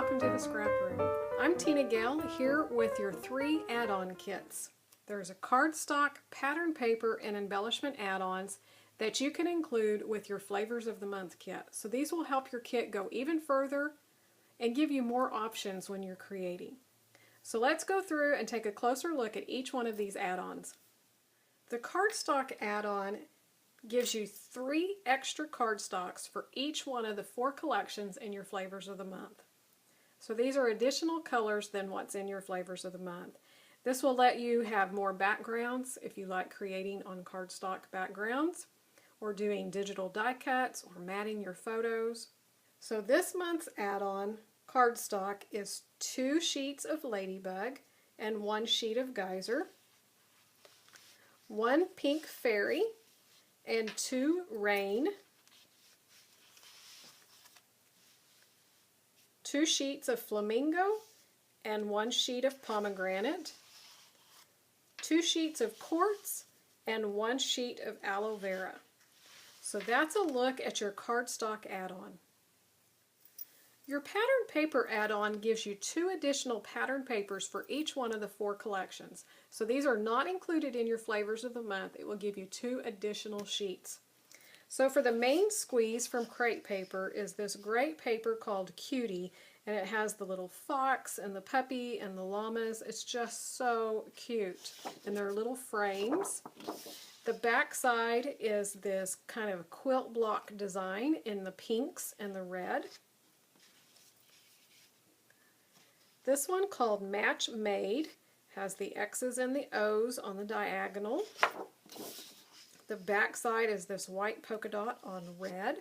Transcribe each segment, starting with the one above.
welcome to the Scrap Room. I'm Tina Gale here with your 3 add-on kits. There's a cardstock, pattern paper, and embellishment add-ons that you can include with your Flavors of the Month kit. So these will help your kit go even further and give you more options when you're creating. So let's go through and take a closer look at each one of these add-ons. The cardstock add-on gives you 3 extra cardstocks for each one of the 4 collections in your Flavors of the Month. So these are additional colors than what's in your Flavors of the Month. This will let you have more backgrounds if you like creating on cardstock backgrounds or doing digital die cuts or matting your photos. So this month's add-on cardstock is 2 sheets of Ladybug and 1 sheet of Geyser, 1 pink fairy, and 2 rain, 2 sheets of flamingo and 1 sheet of pomegranate, 2 sheets of quartz, and 1 sheet of aloe vera. So that's a look at your cardstock add-on. Your pattern paper add-on gives you 2 additional pattern papers for each one of the 4 collections. So these are not included in your Flavors of the Month. It will give you 2 additional sheets. So for the main squeeze from Crate Paper is this great paper called Cutie, and it has the little fox and the puppy and the llamas. It's just so cute, and they're little frames. The back side is this kind of quilt block design in the pinks and the red. This one, called Match Made, has the X's and the O's on the diagonal. The back side is this white polka dot on red.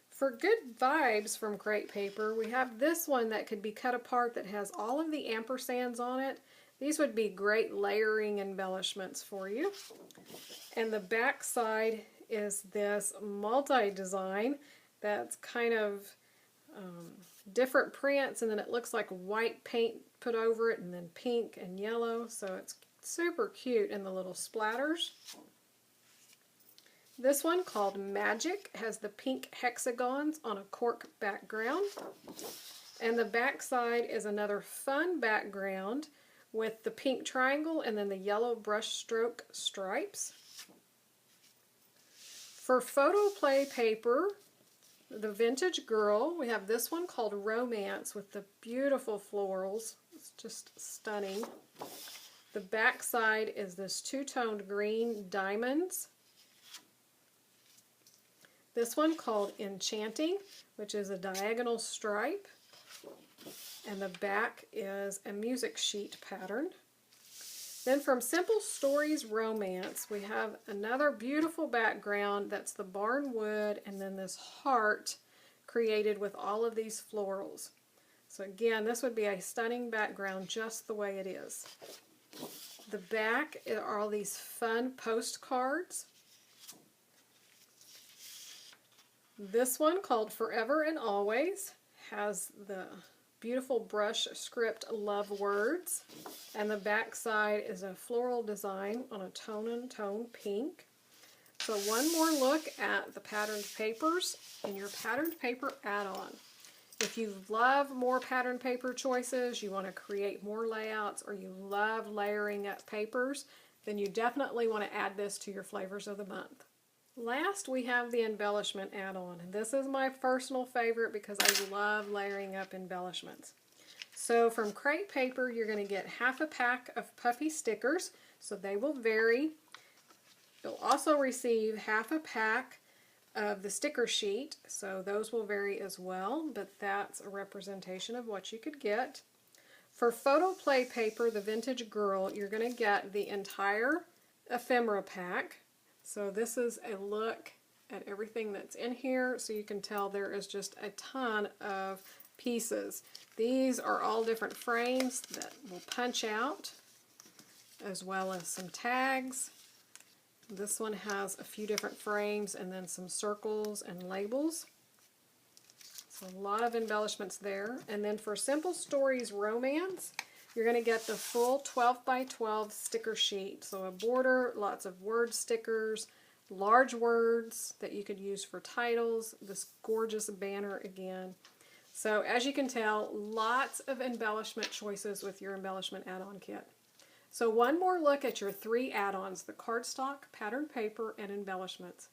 For good vibes from Crate Paper, we have this one that could be cut apart that has all of the ampersands on it. These would be great layering embellishments for you. And the back side is this multi-design that's kind of different prints, and then it looks like white paint put over it, and then pink and yellow, so it's super cute in the little splatters. This one, called Magic, has the pink hexagons on a cork background, and the back side is another fun background with the pink triangle and then the yellow brush stroke stripes. For photo play paper, the Vintage Girl, we have this one called Romance with the beautiful florals. It's just stunning. The back side is this two-toned green diamonds. This one, called Enchanting, which is a diagonal stripe. And the back is a music sheet pattern. Then from Simple Stories Romance, we have another beautiful background that's the barn wood, and then this heart created with all of these florals. So again, this would be a stunning background just the way it is. The back are all these fun postcards. This one, called Forever and Always, has the beautiful brush script Love Words, and the back side is a floral design on a tone pink. So one more look at the patterned papers in your patterned paper add-on. If you love more patterned paper choices, you want to create more layouts, or you love layering up papers, then you definitely want to add this to your Flavors of the Month. Last, we have the embellishment add-on, and this is my personal favorite because I love layering up embellishments. So from Crate Paper, you're going to get half a pack of puffy stickers, so they will vary. You'll also receive half a pack of the sticker sheet, so those will vary as well, but that's a representation of what you could get. For photo play paper, the Vintage Girl, you're going to get the entire ephemera pack. So this is a look at everything that's in here, so you can tell there is just a ton of pieces. These are all different frames that will punch out, as well as some tags. This one has a few different frames and then some circles and labels. So a lot of embellishments there. And then for Simple Stories Romance, you're going to get the full 12 by 12 sticker sheet. So a border, lots of word stickers, large words that you could use for titles, this gorgeous banner again. So as you can tell, lots of embellishment choices with your embellishment add-on kit. So one more look at your 3 add-ons, the cardstock, pattern paper, and embellishments.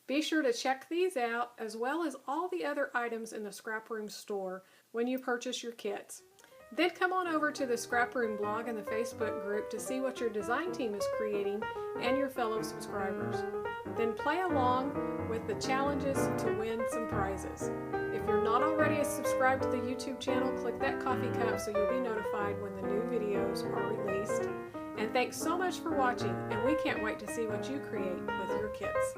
Be sure to check these out as well as all the other items in the ScrapRoom store when you purchase your kits. Then come on over to the ScrapRoom blog and the Facebook group to see what your design team is creating and your fellow subscribers. Then play along with the challenges to win some prizes. If you're not already subscribed to the YouTube channel, click that coffee cup so you'll be notified when the new videos are released. And thanks so much for watching, and we can't wait to see what you create with your kits.